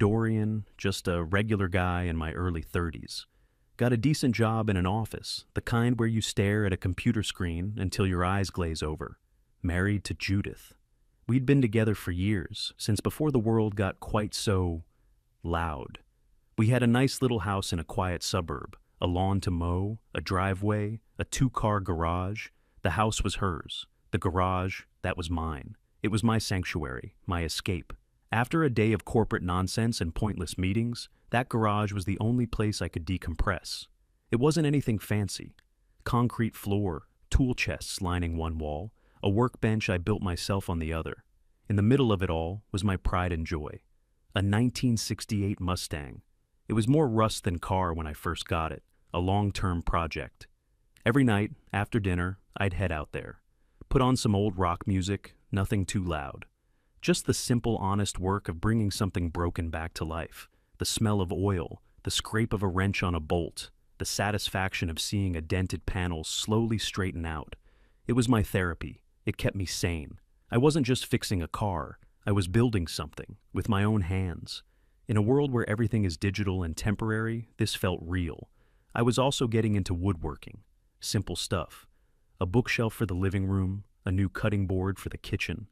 Dorian, just a regular guy in my early 30s. Got a decent job in an office, the kind where you stare at a computer screen until your eyes glaze over. Married to Judith. We'd been together for years, since before the world got quite so loud. We had a nice little house in a quiet suburb, a lawn to mow, a driveway, a two-car garage. The house was hers. The garage, that was mine. It was my sanctuary, my escape. After a day of corporate nonsense and pointless meetings, that garage was the only place I could decompress. It wasn't anything fancy. Concrete floor, tool chests lining one wall, a workbench I built myself on the other. In the middle of it all was my pride and joy. A 1968 Mustang. It was more rust than car when I first got it, a long-term project. Every night, after dinner, I'd head out there. Put on some old rock music, nothing too loud. Just the simple, honest work of bringing something broken back to life. The smell of oil, the scrape of a wrench on a bolt, the satisfaction of seeing a dented panel slowly straighten out. It was my therapy. It kept me sane. I wasn't just fixing a car. I was building something, with my own hands. In a world where everything is digital and temporary, this felt real. I was also getting into woodworking. Simple stuff. A bookshelf for the living room, a new cutting board for the kitchen.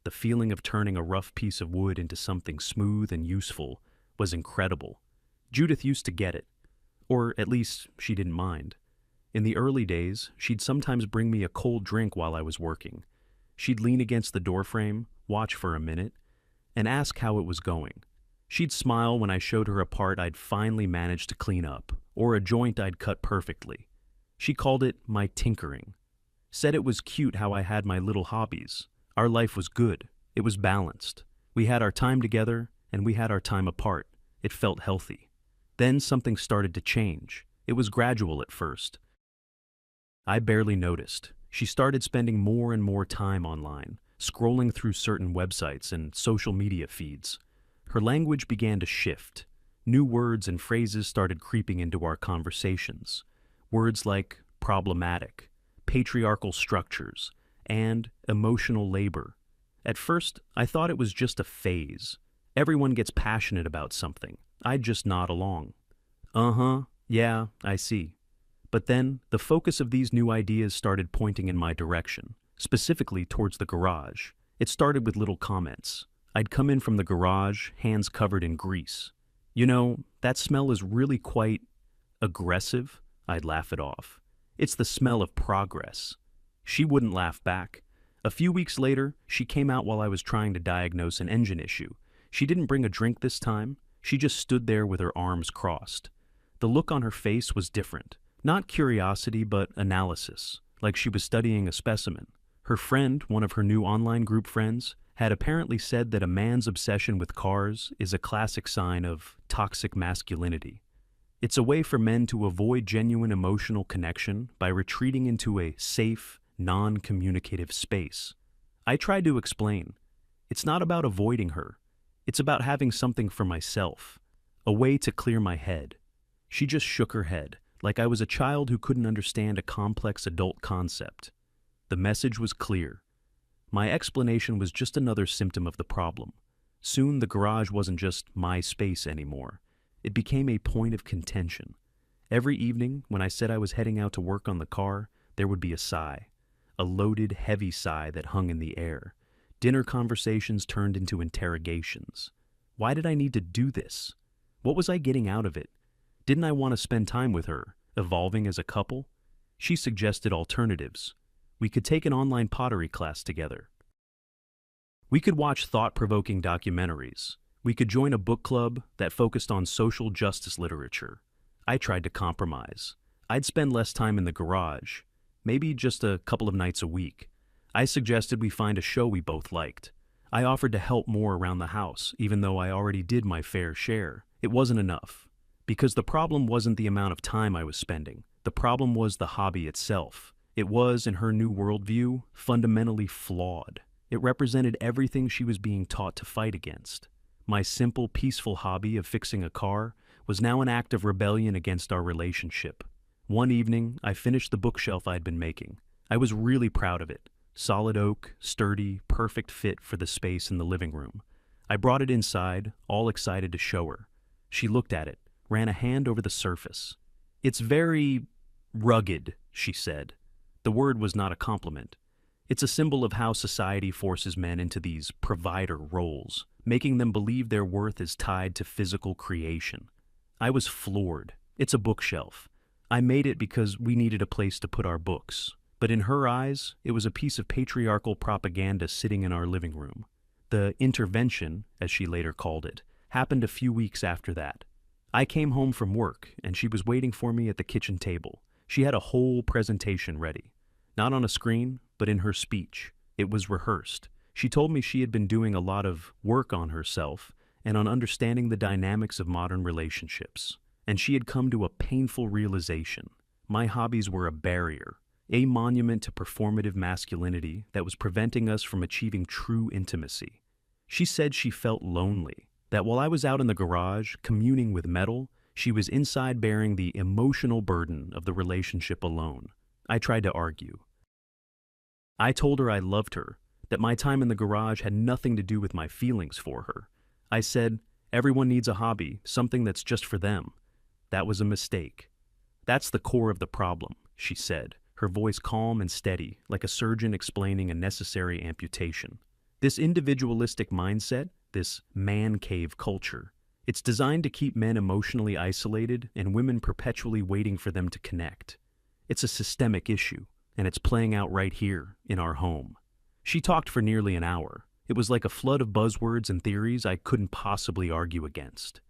The feeling of turning a rough piece of wood into something smooth and useful was incredible. Judith used to get it. Or at least, she didn't mind. In the early days, she'd sometimes bring me a cold drink while I was working. She'd lean against the doorframe, watch for a minute, and ask how it was going. She'd smile when I showed her a part I'd finally managed to clean up, or a joint I'd cut perfectly. She called it my tinkering. Said it was cute how I had my little hobbies. Our life was good. It was balanced. We had our time together, and we had our time apart. It felt healthy. Then something started to change. It was gradual at first. I barely noticed. She started spending more and more time online, scrolling through certain websites and social media feeds. Her language began to shift. New words and phrases started creeping into our conversations. Words like problematic, patriarchal structures, and emotional labor. At first, I thought it was just a phase. Everyone gets passionate about something. I'd just nod along. Yeah, I see. But then, the focus of these new ideas started pointing in my direction, specifically towards the garage. It started with little comments. I'd come in from the garage, hands covered in grease. You know, that smell is really quite aggressive. I'd laugh it off. It's the smell of progress. She wouldn't laugh back. A few weeks later, she came out while I was trying to diagnose an engine issue. She didn't bring a drink this time. She just stood there with her arms crossed. The look on her face was different. Not curiosity, but analysis, like she was studying a specimen. Her friend, one of her new online group friends, had apparently said that a man's obsession with cars is a classic sign of toxic masculinity. It's a way for men to avoid genuine emotional connection by retreating into a safe, non-communicative space. I tried to explain. It's not about avoiding her. It's about having something for myself, a way to clear my head. She just shook her head, like I was a child who couldn't understand a complex adult concept. The message was clear. My explanation was just another symptom of the problem. Soon the garage wasn't just my space anymore. It became a point of contention. Every evening, when I said I was heading out to work on the car, there would be a sigh. A loaded, heavy sigh that hung in the air. Dinner conversations turned into interrogations. Why did I need to do this? What was I getting out of it? Didn't I want to spend time with her, evolving as a couple? She suggested alternatives. We could take an online pottery class together. We could watch thought-provoking documentaries. We could join a book club that focused on social justice literature. I tried to compromise. I'd spend less time in the garage, maybe just a couple of nights a week. I suggested we find a show we both liked. I offered to help more around the house, even though I already did my fair share. It wasn't enough. Because the problem wasn't the amount of time I was spending. The problem was the hobby itself. It was, in her new worldview, fundamentally flawed. It represented everything she was being taught to fight against. My simple, peaceful hobby of fixing a car was now an act of rebellion against our relationship. One evening, I finished the bookshelf I'd been making. I was really proud of it. Solid oak, sturdy, perfect fit for the space in the living room. I brought it inside, all excited to show her. She looked at it, ran a hand over the surface. "It's very rugged," she said. The word was not a compliment. It's a symbol of how society forces men into these provider roles, making them believe their worth is tied to physical creation. I was floored. It's a bookshelf. I made it because we needed a place to put our books. But in her eyes, it was a piece of patriarchal propaganda sitting in our living room. The intervention, as she later called it, happened a few weeks after that. I came home from work, and she was waiting for me at the kitchen table. She had a whole presentation ready. Not on a screen, but in her speech. It was rehearsed. She told me she had been doing a lot of work on herself and on understanding the dynamics of modern relationships. And she had come to a painful realization. My hobbies were a barrier, a monument to performative masculinity that was preventing us from achieving true intimacy. She said she felt lonely, that while I was out in the garage communing with metal, she was inside bearing the emotional burden of the relationship alone. I tried to argue. I told her I loved her, that my time in the garage had nothing to do with my feelings for her. I said, everyone needs a hobby, something that's just for them. That was a mistake. That's the core of the problem, she said, her voice calm and steady, like a surgeon explaining a necessary amputation. This individualistic mindset, this man cave culture, it's designed to keep men emotionally isolated and women perpetually waiting for them to connect. It's a systemic issue, and it's playing out right here, in our home. She talked for nearly an hour. It was like a flood of buzzwords and theories I couldn't possibly argue against.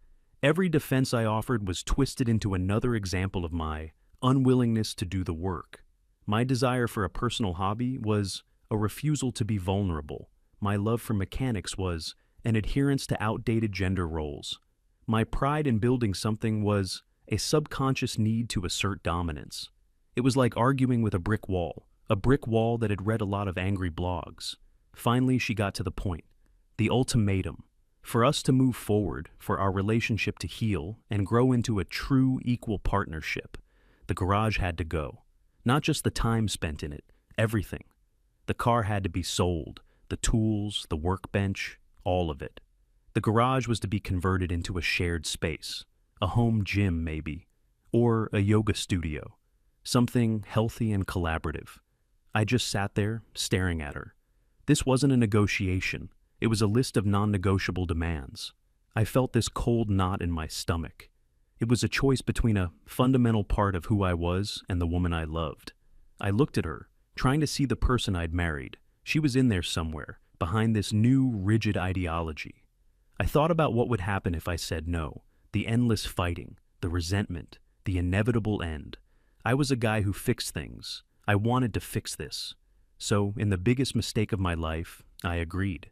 Every defense I offered was twisted into another example of my unwillingness to do the work. My desire for a personal hobby was a refusal to be vulnerable. My love for mechanics was an adherence to outdated gender roles. My pride in building something was a subconscious need to assert dominance. It was like arguing with a brick wall that had read a lot of angry blogs. Finally, she got to the point. The ultimatum. For us to move forward, for our relationship to heal and grow into a true equal partnership, the garage had to go. Not just the time spent in it, everything. The car had to be sold, the tools, the workbench, all of it. The garage was to be converted into a shared space, a home gym maybe, or a yoga studio, something healthy and collaborative. I just sat there, staring at her. This wasn't a negotiation. It was a list of non-negotiable demands. I felt this cold knot in my stomach. It was a choice between a fundamental part of who I was and the woman I loved. I looked at her, trying to see the person I'd married. She was in there somewhere, behind this new, rigid ideology. I thought about what would happen if I said no, the endless fighting, the resentment, the inevitable end. I was a guy who fixed things. I wanted to fix this. So, in the biggest mistake of my life, I agreed.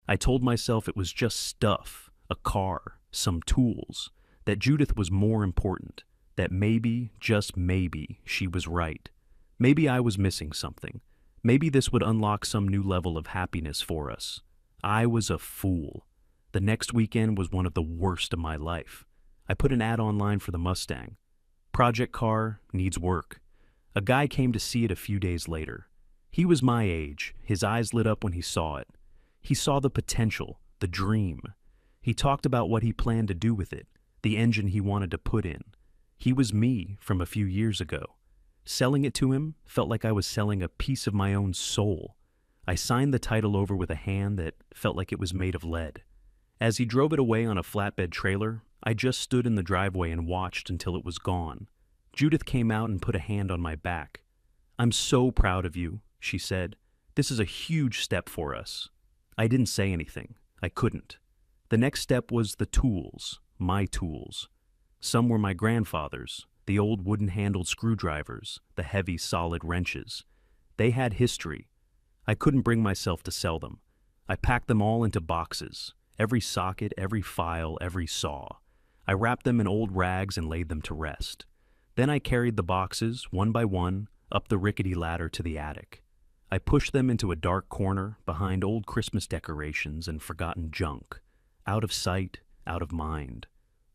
I told myself it was just stuff, a car, some tools, that Judith was more important, that maybe, just maybe, she was right. Maybe I was missing something. Maybe this would unlock some new level of happiness for us. I was a fool. The next weekend was one of the worst of my life. I put an ad online for the Mustang. Project car, needs work. A guy came to see it a few days later. He was my age. His eyes lit up when he saw it. He saw the potential, the dream. He talked about what he planned to do with it, the engine he wanted to put in. He was me from a few years ago. Selling it to him felt like I was selling a piece of my own soul. I signed the title over with a hand that felt like it was made of lead. As he drove it away on a flatbed trailer, I just stood in the driveway and watched until it was gone. Judith came out and put a hand on my back. "I'm so proud of you," she said. "This is a huge step for us." I didn't say anything. I couldn't. The next step was the tools, my tools. Some were my grandfather's, the old wooden-handled screwdrivers, the heavy, solid wrenches. They had history. I couldn't bring myself to sell them. I packed them all into boxes, every socket, every file, every saw. I wrapped them in old rags and laid them to rest. Then I carried the boxes, one by one, up the rickety ladder to the attic. I pushed them into a dark corner behind old Christmas decorations and forgotten junk. Out of sight, out of mind.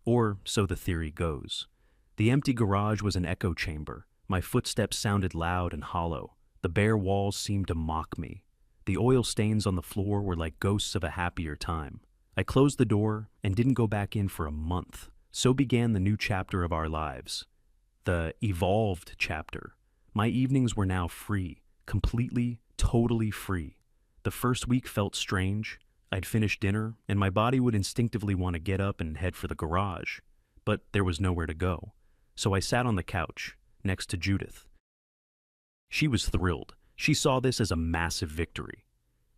Or so the theory goes. The empty garage was an echo chamber. My footsteps sounded loud and hollow. The bare walls seemed to mock me. The oil stains on the floor were like ghosts of a happier time. I closed the door and didn't go back in for a month. So began the new chapter of our lives. The evolved chapter. My evenings were now free, completely, totally free. The first week felt strange. I'd finish dinner, and my body would instinctively want to get up and head for the garage. But there was nowhere to go. So I sat on the couch, next to Judith. She was thrilled. She saw this as a massive victory.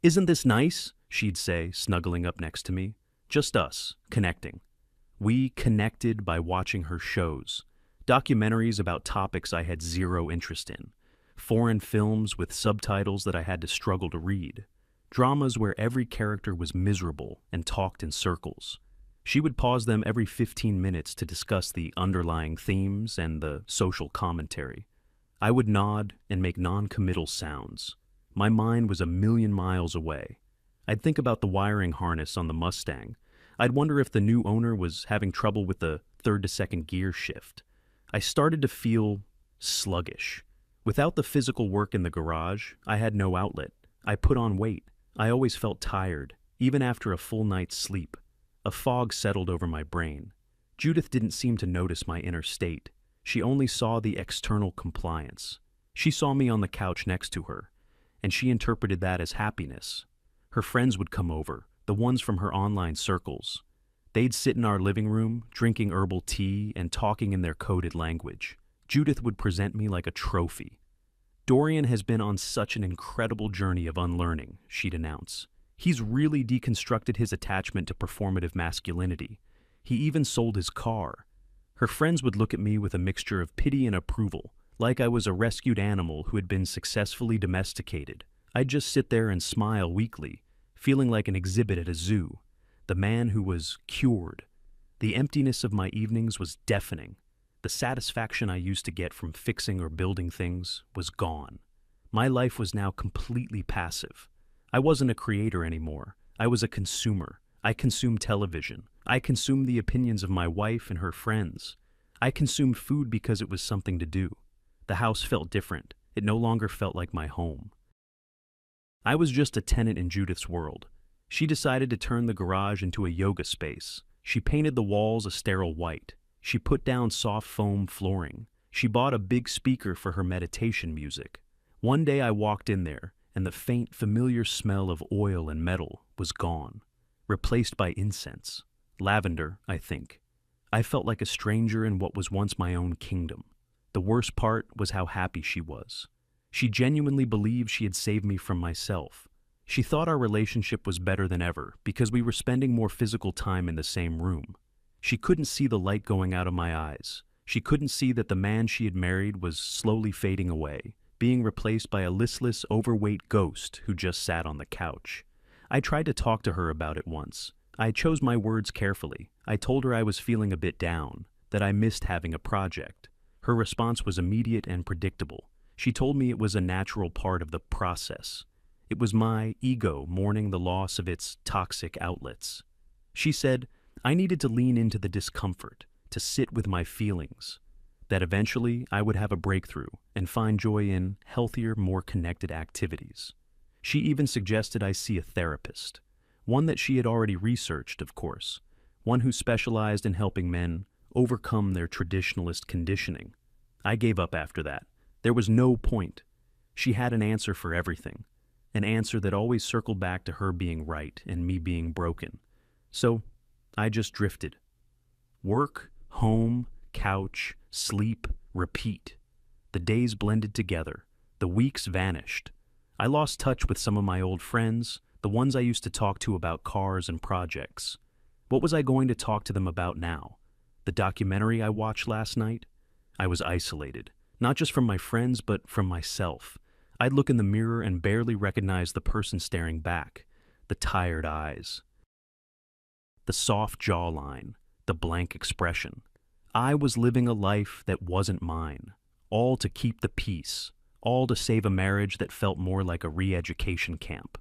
"Isn't this nice?" she'd say, snuggling up next to me. Just us, connecting. We connected by watching her shows. Documentaries about topics I had zero interest in. Foreign films with subtitles that I had to struggle to read. Dramas where every character was miserable and talked in circles. She would pause them every 15 minutes to discuss the underlying themes and the social commentary. I would nod and make non-committal sounds. My mind was a million miles away. I'd think about the wiring harness on the Mustang. I'd wonder if the new owner was having trouble with the third to second gear shift. I started to feel sluggish. Without the physical work in the garage, I had no outlet. I put on weight. I always felt tired, even after a full night's sleep. A fog settled over my brain. Judith didn't seem to notice my inner state. She only saw the external compliance. She saw me on the couch next to her, and she interpreted that as happiness. Her friends would come over, the ones from her online circles. They'd sit in our living room, drinking herbal tea and talking in their coded language. Judith would present me like a trophy. "Dorian has been on such an incredible journey of unlearning," she'd announce. "He's really deconstructed his attachment to performative masculinity. He even sold his car." Her friends would look at me with a mixture of pity and approval, like I was a rescued animal who had been successfully domesticated. I'd just sit there and smile weakly, feeling like an exhibit at a zoo, the man who was cured. The emptiness of my evenings was deafening. The satisfaction I used to get from fixing or building things was gone. My life was now completely passive. I wasn't a creator anymore. I was a consumer. I consumed television. I consumed the opinions of my wife and her friends. I consumed food because it was something to do. The house felt different. It no longer felt like my home. I was just a tenant in Judith's world. She decided to turn the garage into a yoga space. She painted the walls a sterile white. She put down soft foam flooring. She bought a big speaker for her meditation music. One day I walked in there, and the faint, familiar smell of oil and metal was gone, replaced by incense. Lavender, I think. I felt like a stranger in what was once my own kingdom. The worst part was how happy she was. She genuinely believed she had saved me from myself. She thought our relationship was better than ever because we were spending more physical time in the same room. She couldn't see the light going out of my eyes. She couldn't see that the man she had married was slowly fading away, being replaced by a listless, overweight ghost who just sat on the couch. I tried to talk to her about it once. I chose my words carefully. I told her I was feeling a bit down, that I missed having a project. Her response was immediate and predictable. She told me it was a natural part of the process. It was my ego mourning the loss of its toxic outlets. She said I needed to lean into the discomfort, to sit with my feelings, that eventually I would have a breakthrough and find joy in healthier, more connected activities. She even suggested I see a therapist, one that she had already researched, of course, one who specialized in helping men overcome their traditionalist conditioning. I gave up after that. There was no point. She had an answer for everything, an answer that always circled back to her being right and me being broken. So I just drifted. Work, home, couch, sleep, repeat. The days blended together. The weeks vanished. I lost touch with some of my old friends, the ones I used to talk to about cars and projects. What was I going to talk to them about now? The documentary I watched last night? I was isolated, not just from my friends, but from myself. I'd look in the mirror and barely recognize the person staring back, the tired eyes, the soft jawline, the blank expression. I was living a life that wasn't mine, all to keep the peace, all to save a marriage that felt more like a re-education camp.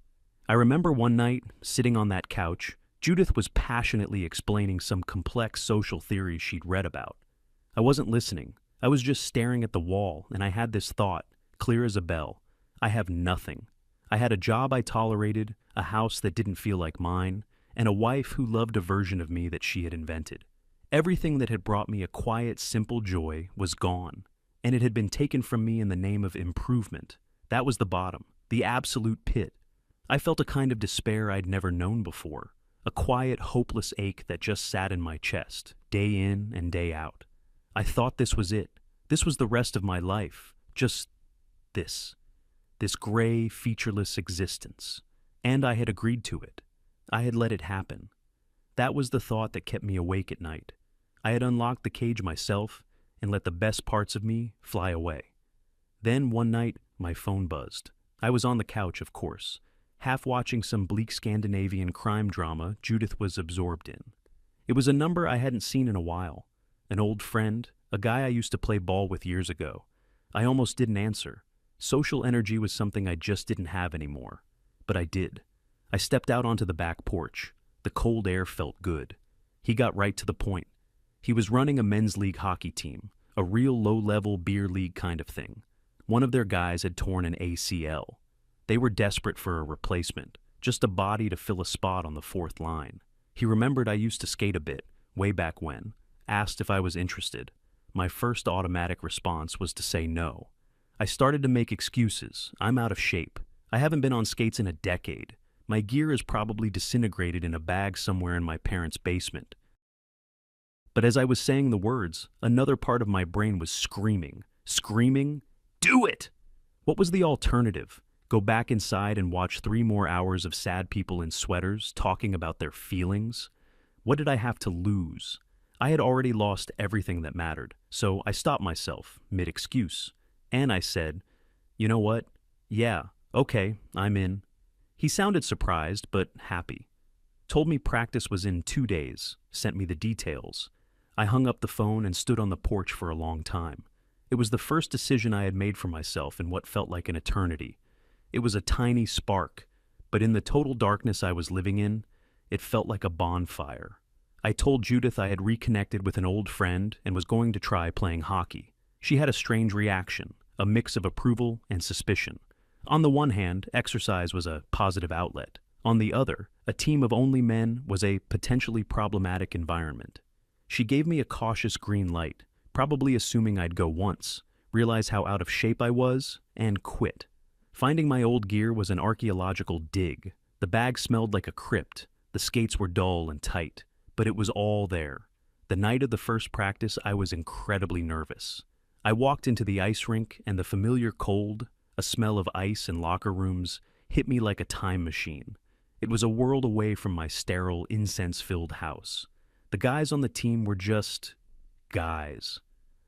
I remember one night, sitting on that couch, Judith was passionately explaining some complex social theories she'd read about. I wasn't listening. I was just staring at the wall, and I had this thought, clear as a bell. I have nothing. I had a job I tolerated, a house that didn't feel like mine, and a wife who loved a version of me that she had invented. Everything that had brought me a quiet, simple joy was gone, and it had been taken from me in the name of improvement. That was the bottom, the absolute pit. I felt a kind of despair I'd never known before, a quiet, hopeless ache that just sat in my chest, day in and day out. I thought this was it. This was the rest of my life. Just this. This gray, featureless existence. And I had agreed to it. I had let it happen. That was the thought that kept me awake at night. I had unlocked the cage myself and let the best parts of me fly away. Then one night, my phone buzzed. I was on the couch, of course, half watching some bleak Scandinavian crime drama Judith was absorbed in. It was a number I hadn't seen in a while. An old friend, a guy I used to play ball with years ago. I almost didn't answer. Social energy was something I just didn't have anymore. But I did. I stepped out onto the back porch. The cold air felt good. He got right to the point. He was running a men's league hockey team, a real low-level beer league kind of thing. One of their guys had torn an ACL. They were desperate for a replacement, just a body to fill a spot on the fourth line. He remembered I used to skate a bit, way back when, asked if I was interested. My first automatic response was to say no. I started to make excuses. I'm out of shape. I haven't been on skates in a decade. My gear is probably disintegrated in a bag somewhere in my parents' basement. But as I was saying the words, another part of my brain was screaming, do it! What was the alternative? Go back inside and watch 3 more hours of sad people in sweaters talking about their feelings? What did I have to lose? I had already lost everything that mattered, so I stopped myself, mid-excuse. And I said, you know what? Yeah, okay, I'm in. He sounded surprised, but happy. Told me practice was in 2 days, sent me the details. I hung up the phone and stood on the porch for a long time. It was the first decision I had made for myself in what felt like an eternity. It was a tiny spark, but in the total darkness I was living in, it felt like a bonfire. I told Judith I had reconnected with an old friend and was going to try playing hockey. She had a strange reaction, a mix of approval and suspicion. On the one hand, exercise was a positive outlet. On the other, a team of only men was a potentially problematic environment. She gave me a cautious green light, probably assuming I'd go once, realize how out of shape I was, and quit. Finding my old gear was an archaeological dig. The bag smelled like a crypt. The skates were dull and tight, but it was all there. The night of the first practice, I was incredibly nervous. I walked into the ice rink, and the familiar cold, a smell of ice in locker rooms, hit me like a time machine. It was a world away from my sterile, incense-filled house. The guys on the team were just guys.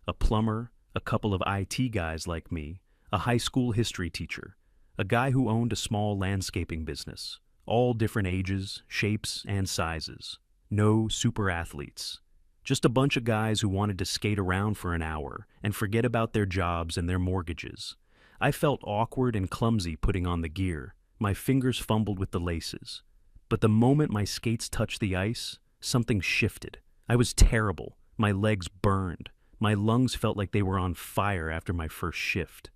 A plumber, a couple of IT guys like me, a high school history teacher, a guy who owned a small landscaping business, all different ages, shapes, and sizes. No super athletes. Just a bunch of guys who wanted to skate around for an hour and forget about their jobs and their mortgages. I felt awkward and clumsy putting on the gear. My fingers fumbled with the laces. But the moment my skates touched the ice, something shifted. I was terrible. My legs burned. My lungs felt like they were on fire after my first shift.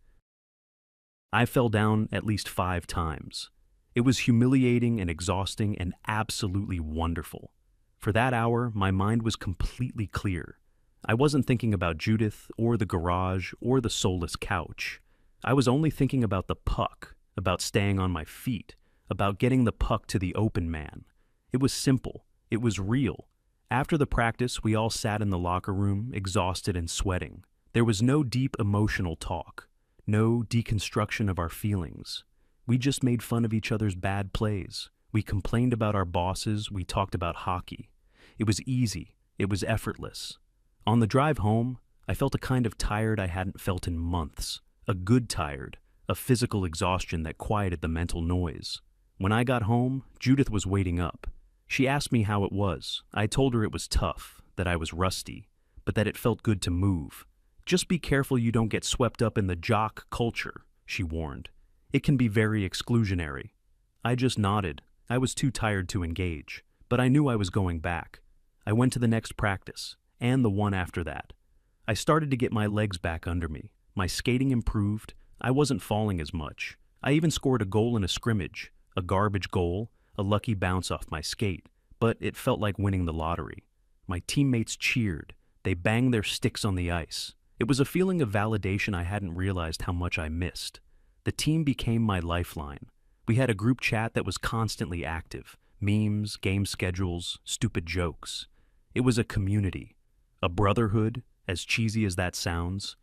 I fell down at least 5 times. It was humiliating and exhausting and absolutely wonderful. For that hour, my mind was completely clear. I wasn't thinking about Judith or the garage or the soulless couch. I was only thinking about the puck, about staying on my feet, about getting the puck to the open man. It was simple. It was real. After the practice, we all sat in the locker room, exhausted and sweating. There was no deep emotional talk, no deconstruction of our feelings. We just made fun of each other's bad plays. We complained about our bosses. We talked about hockey. It was easy. It was effortless. On the drive home, I felt a kind of tired I hadn't felt in months. A good tired, a physical exhaustion that quieted the mental noise. When I got home, Judith was waiting up. She asked me how it was. I told her it was tough, that I was rusty, but that it felt good to move. Just be careful you don't get swept up in the jock culture, she warned. It can be very exclusionary. I just nodded. I was too tired to engage, but I knew I was going back. I went to the next practice, and the one after that. I started to get my legs back under me. My skating improved. I wasn't falling as much. I even scored a goal in a scrimmage, a garbage goal, a lucky bounce off my skate, but it felt like winning the lottery. My teammates cheered. They banged their sticks on the ice. It was a feeling of validation I hadn't realized how much I missed. The team became my lifeline. We had a group chat that was constantly active. Memes, game schedules, stupid jokes. It was a community. A brotherhood, as cheesy as that sounds.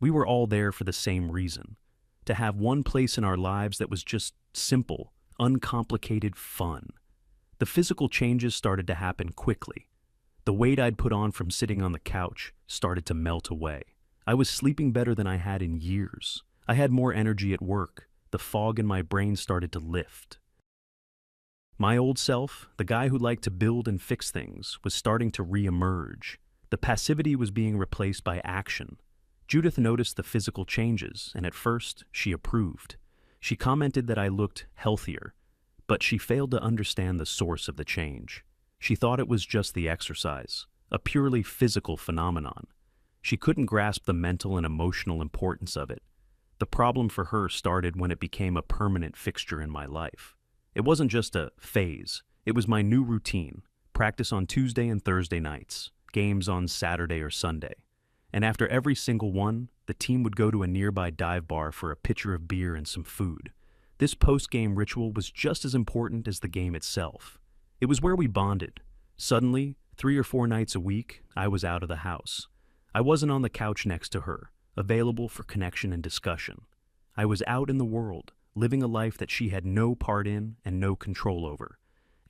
We were all there for the same reason. To have one place in our lives that was just simple, uncomplicated fun. The physical changes started to happen quickly. The weight I'd put on from sitting on the couch started to melt away. I was sleeping better than I had in years. I had more energy at work. The fog in my brain started to lift. My old self, the guy who liked to build and fix things, was starting to re-emerge. The passivity was being replaced by action. Judith noticed the physical changes, and at first, she approved. She commented that I looked healthier, but she failed to understand the source of the change. She thought it was just the exercise, a purely physical phenomenon. She couldn't grasp the mental and emotional importance of it. The problem for her started when it became a permanent fixture in my life. It wasn't just a phase, it was my new routine. Practice on Tuesday and Thursday nights, games on Saturday or Sunday. And after every single one, the team would go to a nearby dive bar for a pitcher of beer and some food. This post-game ritual was just as important as the game itself. It was where we bonded. Suddenly, 3 or 4 nights a week, I was out of the house. I wasn't on the couch next to her, available for connection and discussion. I was out in the world, living a life that she had no part in and no control over.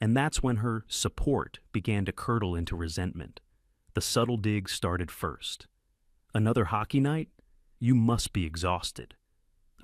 And that's when her support began to curdle into resentment. The subtle digs started first. Another hockey night? You must be exhausted.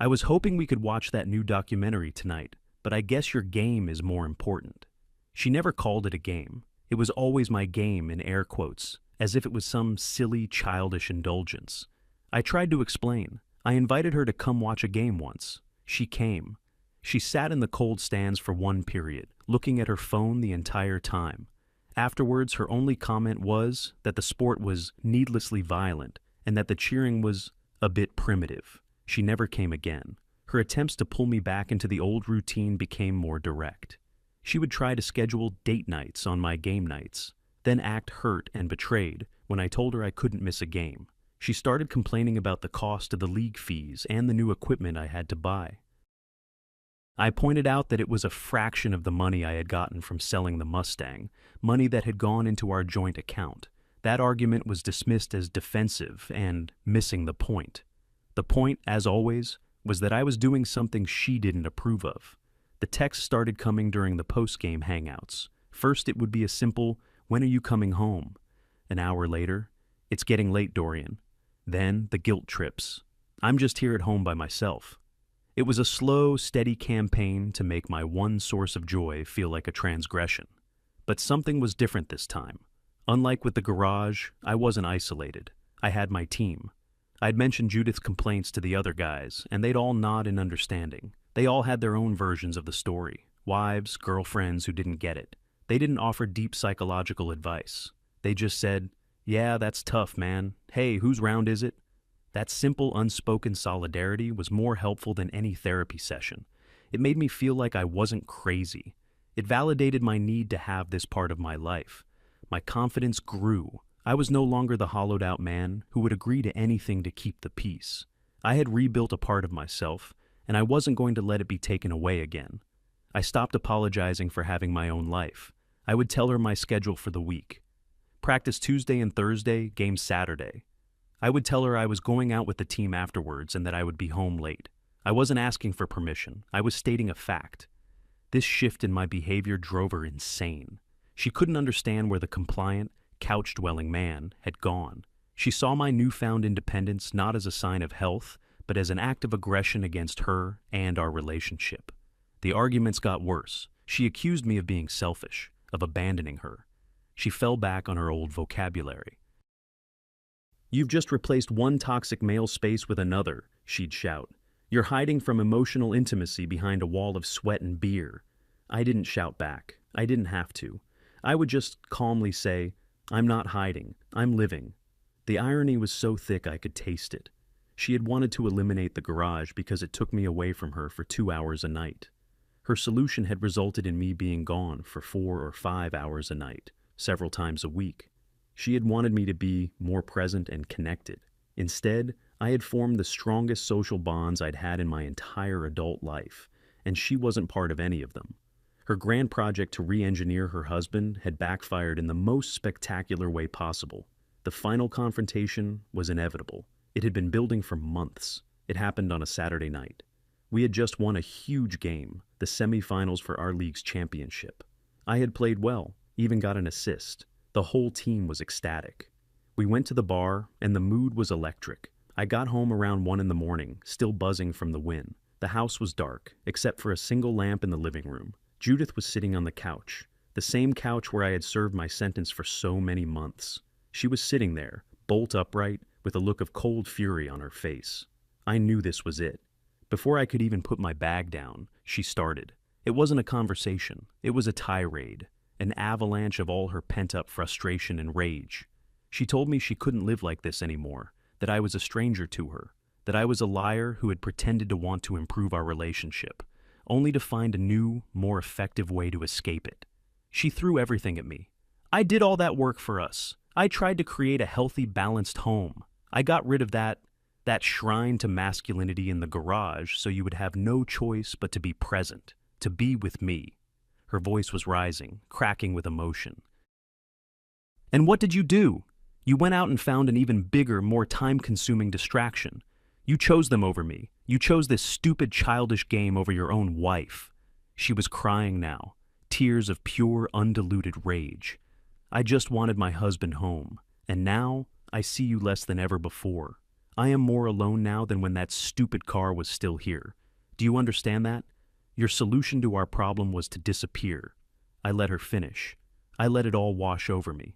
I was hoping we could watch that new documentary tonight, but I guess your game is more important. She never called it a game. It was always my game in air quotes, as if it was some silly, childish indulgence. I tried to explain. I invited her to come watch a game once. She came. She sat in the cold stands for one period, looking at her phone the entire time. Afterwards, her only comment was that the sport was needlessly violent and that the cheering was a bit primitive. She never came again. Her attempts to pull me back into the old routine became more direct. She would try to schedule date nights on my game nights, then act hurt and betrayed when I told her I couldn't miss a game. She started complaining about the cost of the league fees and the new equipment I had to buy. I pointed out that it was a fraction of the money I had gotten from selling the Mustang, money that had gone into our joint account. That argument was dismissed as defensive and missing the point. The point, as always, was that I was doing something she didn't approve of. The texts started coming during the post-game hangouts. First, it would be a simple, "When are you coming home?" An hour later, "It's getting late, Dorian." Then, the guilt trips. "I'm just here at home by myself." It was a slow, steady campaign to make my one source of joy feel like a transgression. But something was different this time. Unlike with the garage, I wasn't isolated. I had my team. I'd mentioned Judith's complaints to the other guys, and they'd all nod in understanding. They all had their own versions of the story. Wives, girlfriends who didn't get it. They didn't offer deep psychological advice. They just said, "Yeah, that's tough, man. Hey, whose round is it?" That simple, unspoken solidarity was more helpful than any therapy session. It made me feel like I wasn't crazy. It validated my need to have this part of my life. My confidence grew. I was no longer the hollowed-out man who would agree to anything to keep the peace. I had rebuilt a part of myself, and I wasn't going to let it be taken away again. I stopped apologizing for having my own life. I would tell her my schedule for the week. Practice Tuesday and Thursday, game Saturday. I would tell her I was going out with the team afterwards and that I would be home late. I wasn't asking for permission. I was stating a fact. This shift in my behavior drove her insane. She couldn't understand where the compliant, couch-dwelling man had gone. She saw my newfound independence not as a sign of health, but as an act of aggression against her and our relationship. The arguments got worse. She accused me of being selfish, of abandoning her. She fell back on her old vocabulary. "You've just replaced one toxic male space with another," she'd shout. "You're hiding from emotional intimacy behind a wall of sweat and beer." I didn't shout back. I didn't have to. I would just calmly say, "I'm not hiding. I'm living." The irony was so thick I could taste it. She had wanted to eliminate the garage because it took me away from her for 2 hours a night. Her solution had resulted in me being gone for 4 or 5 hours a night, several times a week. She had wanted me to be more present and connected. Instead, I had formed the strongest social bonds I'd had in my entire adult life, and she wasn't part of any of them. Her grand project to re-engineer her husband had backfired in the most spectacular way possible. The final confrontation was inevitable. It had been building for months. It happened on a Saturday night. We had just won a huge game, the semifinals for our league's championship. I had played well, even got an assist. The whole team was ecstatic. We went to the bar, and the mood was electric. I got home around 1 in the morning, still buzzing from the win. The house was dark, except for a single lamp in the living room. Judith was sitting on the couch, the same couch where I had served my sentence for so many months. She was sitting there, bolt upright, with a look of cold fury on her face. I knew this was it. Before I could even put my bag down, she started. It wasn't a conversation. It was a tirade, an avalanche of all her pent-up frustration and rage. She told me she couldn't live like this anymore, that I was a stranger to her, that I was a liar who had pretended to want to improve our relationship, only to find a new, more effective way to escape it. She threw everything at me. I did all that work for us. I tried to create a healthy, balanced home. I got rid of that shrine to masculinity in the garage so you would have no choice but to be present, to be with me. Her voice was rising, cracking with emotion. And what did you do? You went out and found an even bigger, more time-consuming distraction. You chose them over me. You chose this stupid, childish game over your own wife. She was crying now, tears of pure, undiluted rage. I just wanted my husband home, and now I see you less than ever before. I am more alone now than when that stupid car was still here. Do you understand that? Your solution to our problem was to disappear. I let her finish. I let it all wash over me.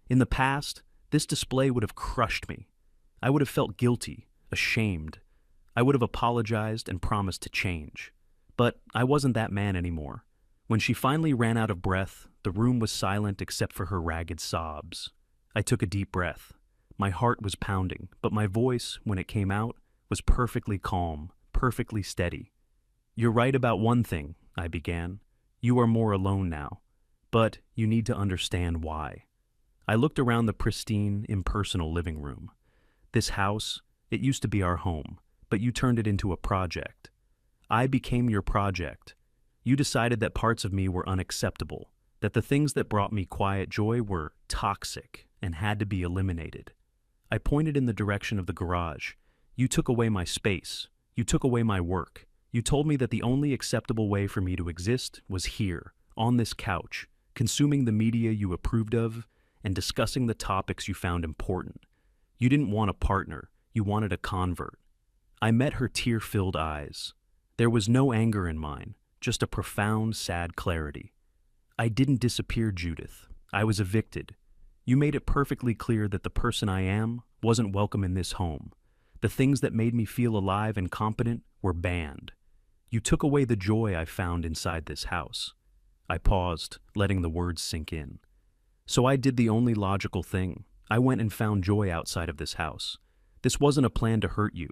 In the past, this display would have crushed me. I would have felt guilty, ashamed. I would have apologized and promised to change. But I wasn't that man anymore. When she finally ran out of breath, the room was silent except for her ragged sobs. I took a deep breath. My heart was pounding, but my voice, when it came out, was perfectly calm, perfectly steady. You're right about one thing, I began. You are more alone now. But you need to understand why. I looked around the pristine, impersonal living room. This house, it used to be our home, but you turned it into a project. I became your project. You decided that parts of me were unacceptable, that the things that brought me quiet joy were toxic and had to be eliminated. I pointed in the direction of the garage. You took away my space. You took away my work. You told me that the only acceptable way for me to exist was here, on this couch, consuming the media you approved of and discussing the topics you found important. You didn't want a partner. You wanted a convert. I met her tear-filled eyes. There was no anger in mine, just a profound, sad clarity. I didn't disappear, Judith. I was evicted. You made it perfectly clear that the person I am wasn't welcome in this home. The things that made me feel alive and competent were banned. You took away the joy I found inside this house. I paused, letting the words sink in. So I did the only logical thing. I went and found joy outside of this house. This wasn't a plan to hurt you.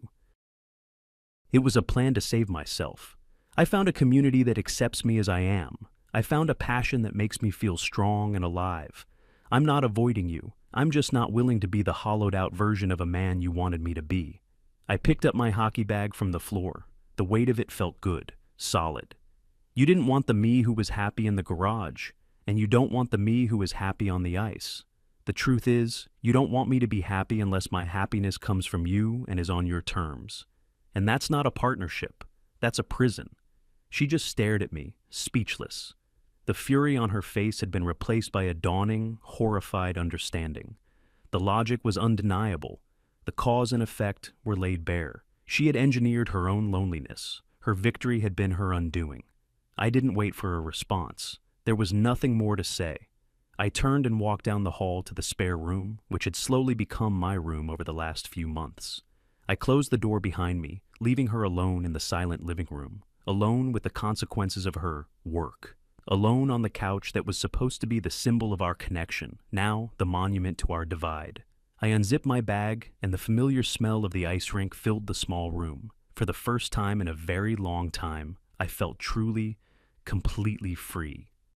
It was a plan to save myself. I found a community that accepts me as I am. I found a passion that makes me feel strong and alive. I'm not avoiding you. I'm just not willing to be the hollowed-out version of a man you wanted me to be. I picked up my hockey bag from the floor. The weight of it felt good, solid. You didn't want the me who was happy in the garage, and you don't want the me who is happy on the ice. The truth is, you don't want me to be happy unless my happiness comes from you and is on your terms. And that's not a partnership. That's a prison. She just stared at me, speechless. The fury on her face had been replaced by a dawning, horrified understanding. The logic was undeniable. The cause and effect were laid bare. She had engineered her own loneliness. Her victory had been her undoing. I didn't wait for a response. There was nothing more to say. I turned and walked down the hall to the spare room, which had slowly become my room over the last few months. I closed the door behind me, leaving her alone in the silent living room, alone with the consequences of her work. Alone on the couch that was supposed to be the symbol of our connection, now the monument to our divide. I unzipped my bag, and the familiar smell of the ice rink filled the small room. For the first time in a very long time, I felt truly, completely free.